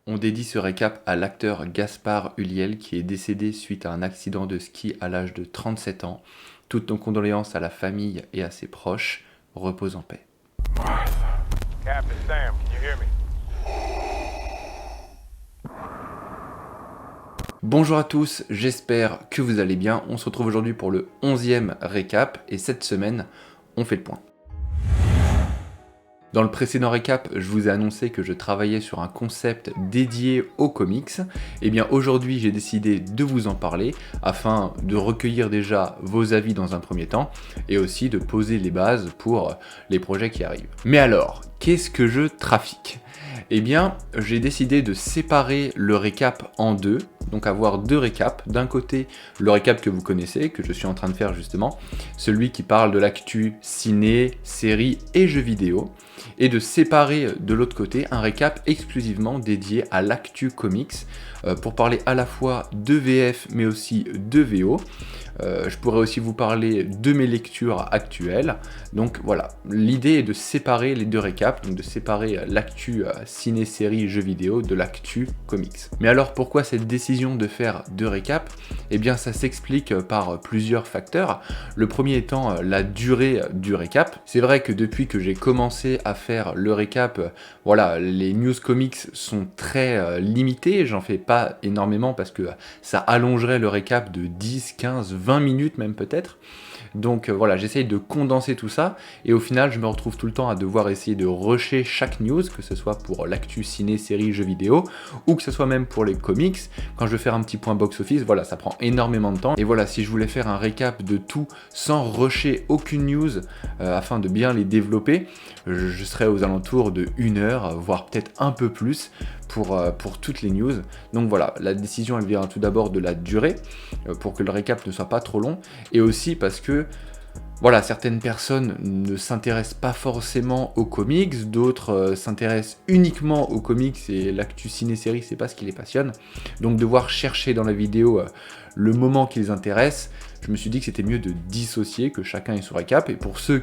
On dédie ce récap à l'acteur Gaspard Ulliel qui est décédé suite à un accident de ski à l'âge de 37 ans. Toutes nos condoléances à la famille et à ses proches. Repose en paix. Captain Sam, can you hear me? Bonjour à tous, j'espère que vous allez bien. On se retrouve aujourd'hui pour le 11e récap et cette semaine, on fait le point. Dans le précédent récap, je vous ai annoncé que je travaillais sur un concept dédié aux comics. Et bien aujourd'hui, j'ai décidé de vous en parler afin de recueillir déjà vos avis dans un premier temps et aussi de poser les bases pour les projets qui arrivent. Mais alors, qu'est-ce que je trafique ? Eh bien, j'ai décidé de séparer le récap en deux, donc avoir deux récaps. D'un côté, le récap que vous connaissez, que je suis en train de faire justement, celui qui parle de l'actu ciné, séries et jeux vidéo, et de séparer de l'autre côté un récap exclusivement dédié à l'actu comics, pour parler à la fois de VF mais aussi de VO. Je pourrais aussi vous parler de mes lectures actuelles. Donc voilà, l'idée est de séparer les deux récaps, donc de séparer l'actu ciné, série, jeux vidéo de l'actu comics. Mais alors pourquoi cette décision de faire deux récaps ? Eh bien ça s'explique par plusieurs facteurs. Le premier étant la durée du récap. C'est vrai que depuis que j'ai commencé à faire le récap, voilà, les news comics sont très limitées. J'en fais pas énormément parce que ça allongerait le récap de 10, 15, 20 minutes même peut-être. Donc voilà, j'essaye de condenser tout ça et au final je me retrouve tout le temps à devoir essayer de rusher chaque news, que ce soit pour l'actu ciné, série, jeux vidéo ou que ce soit même pour les comics. Quand je veux faire un petit point box-office, voilà, ça prend énormément de temps. Et voilà, si je voulais faire un récap de tout sans rusher aucune news afin de bien les développer, je serais aux alentours de 1 heure, voire peut-être un peu plus pour toutes les news. Donc voilà, la décision elle vient tout d'abord de la durée pour que le récap ne soit pas trop long et aussi parce que voilà, certaines personnes ne s'intéressent pas forcément aux comics, d'autres s'intéressent uniquement aux comics et l'actu ciné-série, c'est pas ce qui les passionne. Donc devoir chercher dans la vidéo le moment qui les intéresse, je me suis dit que c'était mieux de dissocier, que chacun ait son récap. Et pour ceux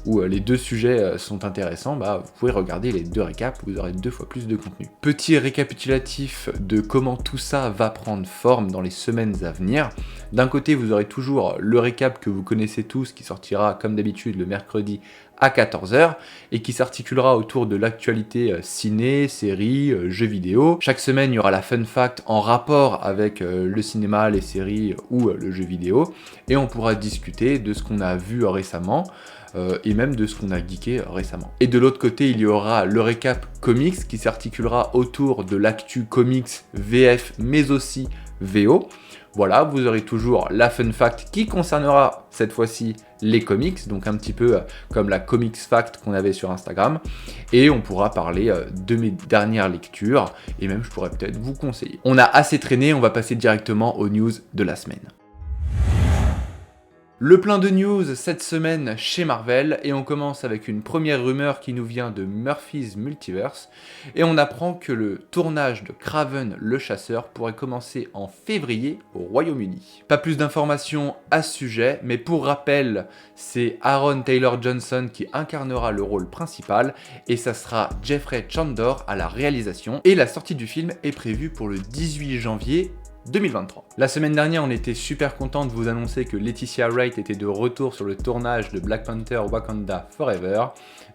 où les deux sujets sont intéressants, bah, vous pouvez regarder les deux récaps, vous aurez 2 fois plus de contenu. Petit récapitulatif de comment tout ça va prendre forme dans les semaines à venir. D'un côté, vous aurez toujours le récap que vous connaissez tous, qui sortira comme d'habitude le mercredi à 14h, et qui s'articulera autour de l'actualité ciné, série, jeux vidéo. Chaque semaine, il y aura la fun fact en rapport avec le cinéma, les séries ou le jeu vidéo, et on pourra discuter de ce qu'on a vu récemment, et même de ce qu'on a geeké récemment. Et de l'autre côté, il y aura le récap comics qui s'articulera autour de l'actu comics VF mais aussi VO. Voilà, vous aurez toujours la fun fact qui concernera cette fois-ci les comics, donc un petit peu comme la comics fact qu'on avait sur Instagram, et on pourra parler de mes dernières lectures, et même je pourrais peut-être vous conseiller. On a assez traîné, on va passer directement aux news de la semaine. Le plein de news cette semaine chez Marvel, et on commence avec une première rumeur qui nous vient de Murphy's Multiverse, et on apprend que le tournage de Kraven le Chasseur pourrait commencer en février au Royaume-Uni. Pas plus d'informations à ce sujet, mais pour rappel, c'est Aaron Taylor Johnson qui incarnera le rôle principal, et ça sera Jeffrey Chandor à la réalisation, et la sortie du film est prévue pour le 18 janvier 2023. La semaine dernière, on était super content de vous annoncer que Letitia Wright était de retour sur le tournage de Black Panther Wakanda Forever,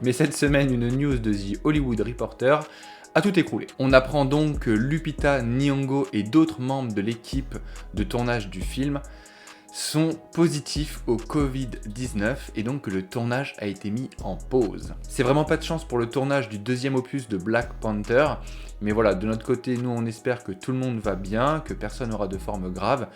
mais cette semaine, une news de The Hollywood Reporter a tout écroulé. On apprend donc que Lupita Nyong'o et d'autres membres de l'équipe de tournage du film sont positifs au Covid-19 et donc que le tournage a été mis en pause. C'est vraiment pas de chance pour le tournage du deuxième opus de Black Panther, mais voilà, de notre côté, nous on espère que tout le monde va bien, que personne n'aura de forme grave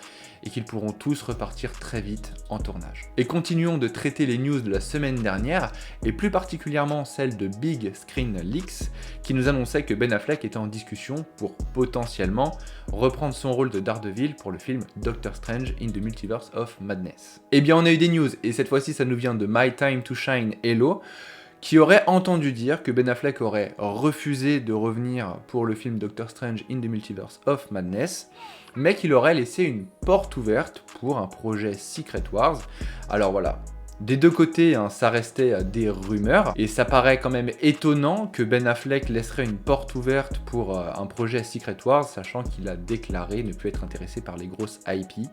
et qu'ils pourront tous repartir très vite en tournage. Et continuons de traiter les news de la semaine dernière, et plus particulièrement celle de Big Screen Leaks, qui nous annonçait que Ben Affleck était en discussion pour potentiellement reprendre son rôle de Daredevil pour le film Doctor Strange in the Multiverse of Madness. Eh bien on a eu des news, et cette fois-ci ça nous vient de My Time to Shine Hello, qui aurait entendu dire que Ben Affleck aurait refusé de revenir pour le film Doctor Strange in the Multiverse of Madness, mais qu'il aurait laissé une porte ouverte pour un projet Secret Wars. Alors voilà, Des deux côtés, hein, ça restait des rumeurs, et ça paraît quand même étonnant que Ben Affleck laisserait une porte ouverte pour un projet Secret Wars, sachant qu'il a déclaré ne plus être intéressé par les grosses IP.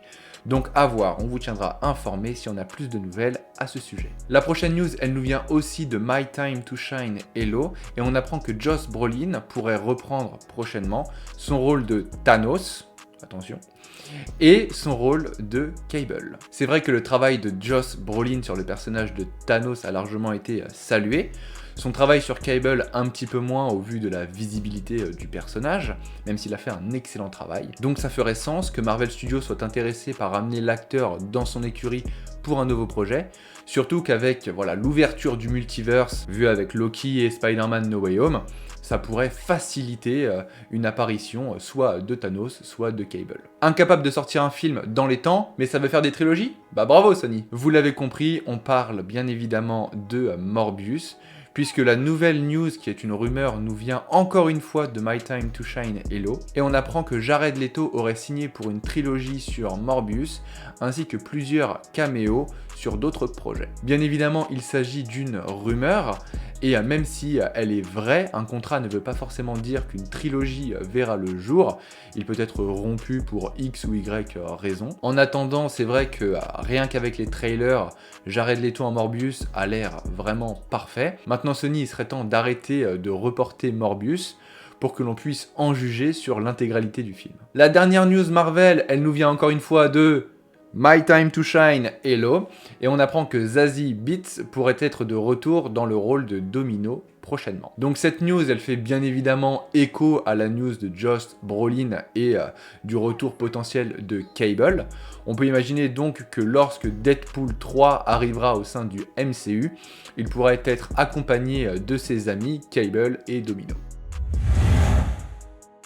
Donc à voir, on vous tiendra informé si on a plus de nouvelles à ce sujet. La prochaine news, elle nous vient aussi de My Time to Shine Hello, et on apprend que Josh Brolin pourrait reprendre prochainement son rôle de Thanos, attention, et son rôle de Cable. C'est vrai que le travail de Josh Brolin sur le personnage de Thanos a largement été salué. Son travail sur Cable un petit peu moins au vu de la visibilité du personnage, même s'il a fait un excellent travail. Donc ça ferait sens que Marvel Studios soit intéressé par amener l'acteur dans son écurie pour un nouveau projet, surtout qu'avec l'ouverture du multiverse, vu avec Loki et Spider-Man No Way Home, ça pourrait faciliter une apparition soit de Thanos, soit de Cable. Incapable de sortir un film dans les temps, mais ça veut faire des trilogies? Bah bravo Sony! Vous l'avez compris, on parle bien évidemment de Morbius, puisque la nouvelle news, qui est une rumeur, nous vient encore une fois de My Time to Shine Hello, et on apprend que Jared Leto aurait signé pour une trilogie sur Morbius, ainsi que plusieurs caméos sur d'autres projets. Bien évidemment, il s'agit d'une rumeur, et même si elle est vraie, un contrat ne veut pas forcément dire qu'une trilogie verra le jour, il peut être rompu pour X ou Y raison. En attendant, c'est vrai que rien qu'avec les trailers, Jared Leto en Morbius a l'air vraiment parfait. Maintenant Sony, il serait temps d'arrêter de reporter Morbius pour que l'on puisse en juger sur l'intégralité du film. La dernière news Marvel, elle nous vient encore une fois de My Time to Shine Hello, et on apprend que Zazie Beetz pourrait être de retour dans le rôle de Domino prochainement. Donc cette news, elle fait bien évidemment écho à la news de Josh Brolin et du retour potentiel de Cable. On peut imaginer donc que lorsque Deadpool 3 arrivera au sein du MCU, il pourrait être accompagné de ses amis Cable et Domino.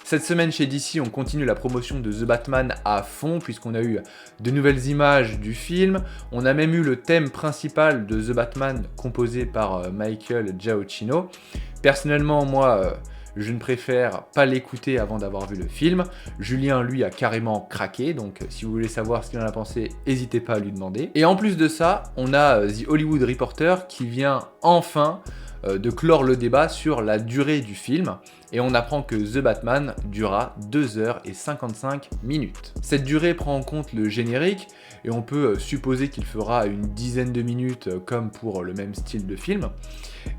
Cette semaine chez DC, on continue la promotion de The Batman à fond, puisqu'on a eu de nouvelles images du film. On a même eu le thème principal de The Batman composé par Michael Giacchino. Personnellement, moi, je ne préfère pas l'écouter avant d'avoir vu le film. Julien, lui, a carrément craqué, donc si vous voulez savoir ce qu'il en a pensé, n'hésitez pas à lui demander. Et en plus de ça, on a The Hollywood Reporter qui vient enfin de clore le débat sur la durée du film, et on apprend que The Batman durera 2h55 minutes. Cette durée prend en compte le générique, et on peut supposer qu'il fera une dizaine de minutes comme pour le même style de film,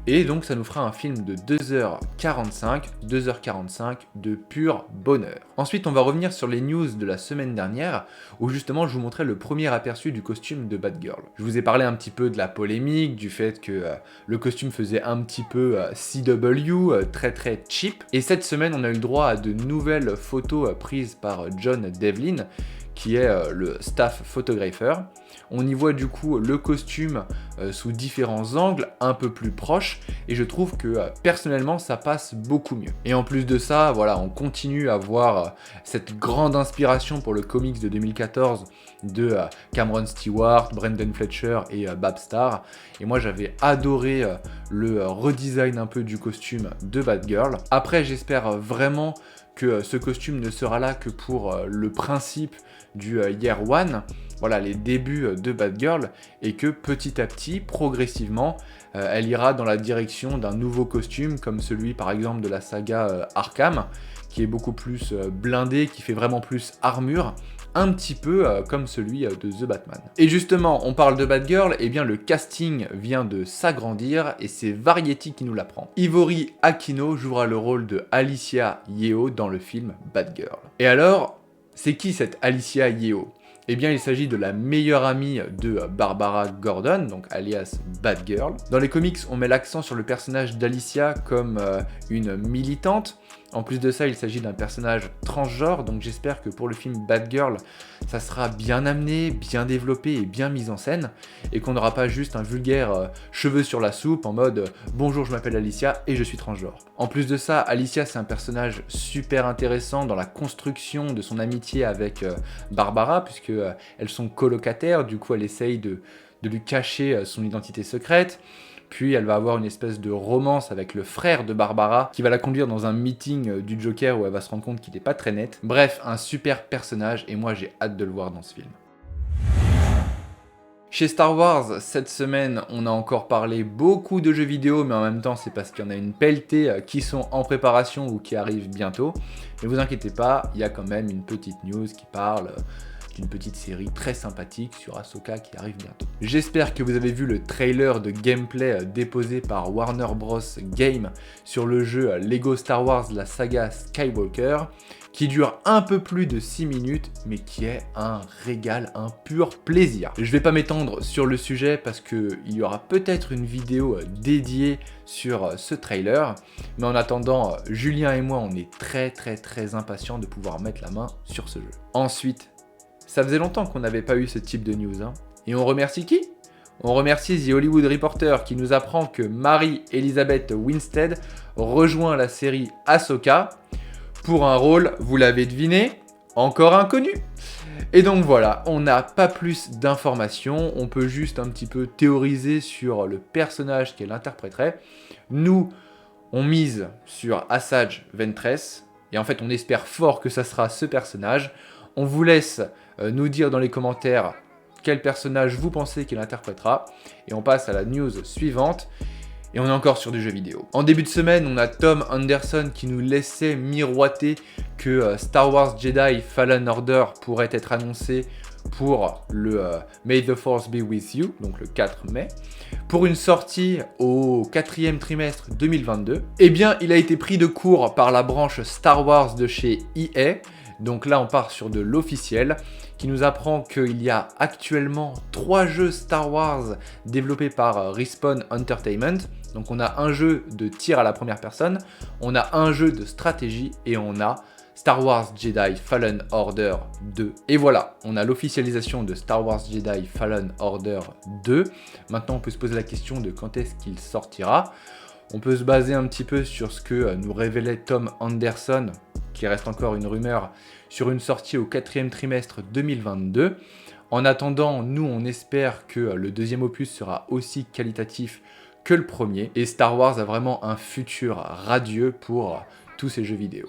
et donc ça nous fera un film de 2h45 de pur bonheur. Ensuite, on va revenir sur les news de la semaine dernière, où justement je vous montrais le premier aperçu du costume de Batgirl. Je vous ai parlé un petit peu de la polémique, du fait que le costume faisait un petit peu CW, très cheap, et cette semaine on a eu le droit à de nouvelles photos prises par John Devlin, qui est le staff photographeur. On y voit du coup le costume sous différents angles, un peu plus proches, et je trouve que personnellement ça passe beaucoup mieux. Et en plus de ça, voilà, on continue à voir cette grande inspiration pour le comics de 2014 de Cameron Stewart, Brendan Fletcher et Babstar. Et moi j'avais adoré le redesign un peu du costume de Batgirl. Après, j'espère vraiment que ce costume ne sera là que pour le principe du Year One, voilà, les débuts de Batgirl, et que petit à petit, progressivement, elle ira dans la direction d'un nouveau costume, comme celui par exemple de la saga Arkham, qui est beaucoup plus blindé, qui fait vraiment plus armure, un petit peu comme celui de The Batman. Et justement, on parle de Batgirl, et bien le casting vient de s'agrandir, et c'est Variety qui nous l'apprend. Ivory Aquino jouera le rôle de Alicia Yeo dans le film Batgirl. Et alors, c'est qui cette Alicia Yeo ? Eh bien, il s'agit de la meilleure amie de Barbara Gordon, donc alias Batgirl. Dans les comics, on met l'accent sur le personnage d'Alicia comme une militante. En plus de ça, il s'agit d'un personnage transgenre, donc j'espère que pour le film Batgirl, ça sera bien amené, bien développé et bien mis en scène, et qu'on n'aura pas juste un vulgaire cheveux sur la soupe en mode « Bonjour, je m'appelle Alicia et je suis transgenre ». En plus de ça, Alicia, c'est un personnage super intéressant dans la construction de son amitié avec Barbara, puisque elles sont colocataires, du coup elle essaye de lui cacher son identité secrète. Puis elle va avoir une espèce de romance avec le frère de Barbara qui va la conduire dans un meeting du Joker où elle va se rendre compte qu'il n'est pas très net. Bref, un super personnage, et moi j'ai hâte de le voir dans ce film. Chez Star Wars, cette semaine, on a encore parlé beaucoup de jeux vidéo, mais en même temps, c'est parce qu'il y en a une pelletée qui sont en préparation ou qui arrivent bientôt. Mais vous inquiétez pas, il y a quand même une petite news qui parle d'une petite série très sympathique sur Ahsoka qui arrive bientôt. J'espère que vous avez vu le trailer de gameplay déposé par Warner Bros. Game sur le jeu Lego Star Wars, la saga Skywalker, qui dure un peu plus de 6 minutes, mais qui est un régal, un pur plaisir. Je vais pas m'étendre sur le sujet parce qu'il y aura peut-être une vidéo dédiée sur ce trailer, mais en attendant, Julien et moi, on est très impatients de pouvoir mettre la main sur ce jeu. Ensuite, ça faisait longtemps qu'on n'avait pas eu ce type de news, hein. Et on remercie qui ? On remercie The Hollywood Reporter qui nous apprend que Mary Elizabeth Winstead rejoint la série Ahsoka pour un rôle, vous l'avez deviné, encore inconnu. Et donc voilà, on n'a pas plus d'informations, on peut juste un petit peu théoriser sur le personnage qu'elle interpréterait. Nous, on mise sur Asajj Ventress, et en fait on espère fort que ça sera ce personnage. On vous laisse nous dire dans les commentaires quel personnage vous pensez qu'elle interprétera, et on passe à la news suivante. Et on est encore sur du jeu vidéo. En début de semaine, on a Tom Anderson qui nous laissait miroiter que Star Wars Jedi Fallen Order pourrait être annoncé pour le May the Force Be With You, donc le 4 mai, pour une sortie au 4e trimestre 2022. Eh bien, il a été pris de court par la branche Star Wars de chez EA, donc là on part sur de l'officiel, qui nous apprend qu'il y a actuellement 3 jeux Star Wars développés par Respawn Entertainment. Donc on a un jeu de tir à la première personne, on a un jeu de stratégie et on a Star Wars Jedi Fallen Order 2. Et voilà, on a l'officialisation de Star Wars Jedi Fallen Order 2. Maintenant on peut se poser la question de quand est-ce qu'il sortira. On peut se baser un petit peu sur ce que nous révélait Tom Anderson, qui reste encore une rumeur, sur une sortie au 4e trimestre 2022. En attendant, nous on espère que le deuxième opus sera aussi qualitatif que le premier, et Star Wars a vraiment un futur radieux pour tous ces jeux vidéo.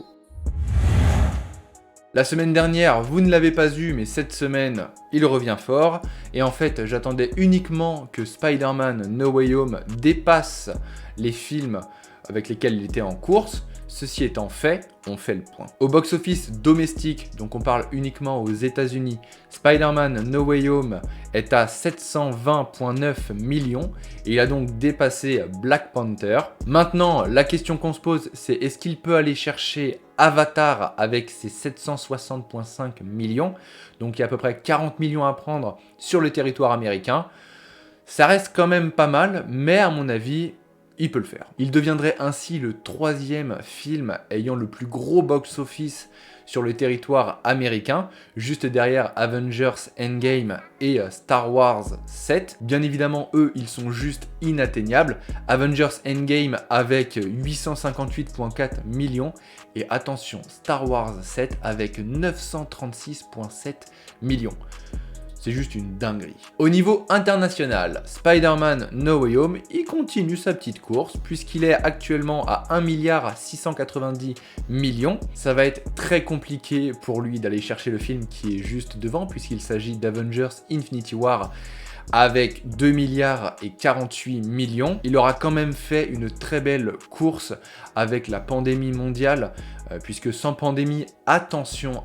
La semaine dernière, vous ne l'avez pas eu, mais cette semaine, il revient fort, et en fait, j'attendais uniquement que Spider-Man No Way Home dépasse les films avec lesquels il était en course. Ceci étant fait, on fait le point. Au box-office domestique, donc on parle uniquement aux États-Unis, Spider-Man No Way Home est à 720,9 millions et il a donc dépassé Black Panther. Maintenant, la question qu'on se pose, c'est est-ce qu'il peut aller chercher Avatar avec ses 760,5 millions? Donc il y a à peu près 40 millions à prendre sur le territoire américain. Ça reste quand même pas mal, mais à mon avis, il peut le faire. Il deviendrait ainsi le 3e film ayant le plus gros box-office sur le territoire américain, juste derrière Avengers Endgame et Star Wars 7. Bien évidemment, eux, ils sont juste inatteignables. Avengers Endgame avec 858,4 millions et attention, Star Wars 7 avec 936,7 millions. C'est juste une dinguerie. Au niveau international, Spider-Man No Way Home, il continue sa petite course puisqu'il est actuellement à 1,690 milliard. Ça va être très compliqué pour lui d'aller chercher le film qui est juste devant puisqu'il s'agit d'Avengers Infinity War avec 2,48 milliard. Il aura quand même fait une très belle course avec la pandémie mondiale, puisque sans pandémie, attention,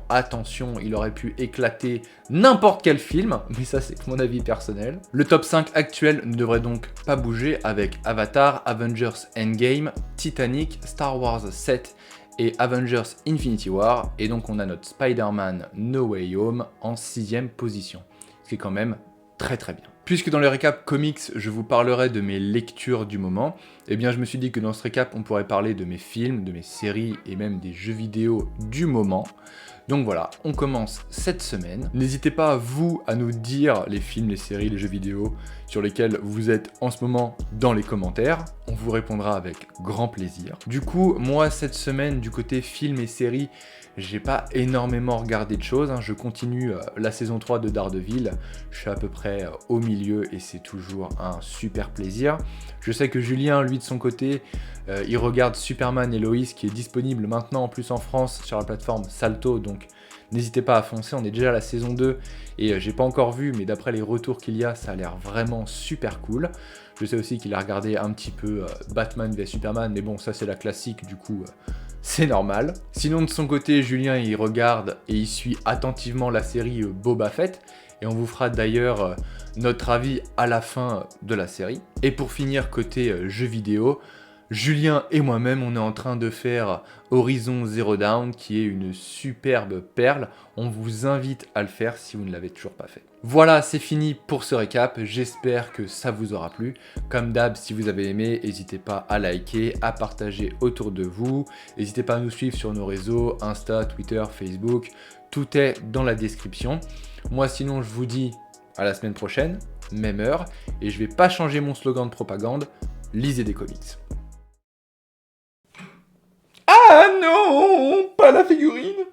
il aurait pu éclater n'importe quel film, mais ça c'est mon avis personnel. Le top 5 actuel ne devrait donc pas bouger avec Avatar, Avengers Endgame, Titanic, Star Wars 7 et Avengers Infinity War, et donc on a notre Spider-Man No Way Home en 6e position, ce qui est quand même très bien. Puisque dans le récap comics, je vous parlerai de mes lectures du moment, eh bien je me suis dit que dans ce récap, on pourrait parler de mes films, de mes séries et même des jeux vidéo du moment. Donc voilà, on commence cette semaine. N'hésitez pas, vous, à nous dire les films, les séries, les jeux vidéo sur lesquels vous êtes en ce moment dans les commentaires. On vous répondra avec grand plaisir. Du coup, moi, cette semaine, du côté films et séries, j'ai pas énormément regardé de choses. Je continue la saison 3 de Daredevil. Je suis à peu près au milieu et c'est toujours un super plaisir. Je sais que Julien, lui, de son côté, il regarde Superman et Lois qui est disponible maintenant en plus en France sur la plateforme Salto. Donc N'hésitez pas à foncer, on est déjà à la saison 2 et j'ai pas encore vu, mais d'après les retours qu'il y a, ça a l'air vraiment super cool. Je sais aussi qu'il a regardé un petit peu Batman vs Superman, mais bon, ça c'est la classique, du coup, c'est normal. Sinon, de son côté, Julien, il regarde et il suit attentivement la série Boba Fett, et on vous fera d'ailleurs notre avis à la fin de la série. Et pour finir, côté jeux vidéo, Julien et moi-même, on est en train de faire Horizon Zero Dawn, qui est une superbe perle. On vous invite à le faire si vous ne l'avez toujours pas fait. Voilà, c'est fini pour ce récap. J'espère que ça vous aura plu. Comme d'hab, si vous avez aimé, n'hésitez pas à liker, à partager autour de vous. N'hésitez pas à nous suivre sur nos réseaux, Insta, Twitter, Facebook. Tout est dans la description. Moi, sinon, je vous dis à la semaine prochaine, même heure. Et je vais pas changer mon slogan de propagande. Lisez des comics. Ah non, pas la figurine!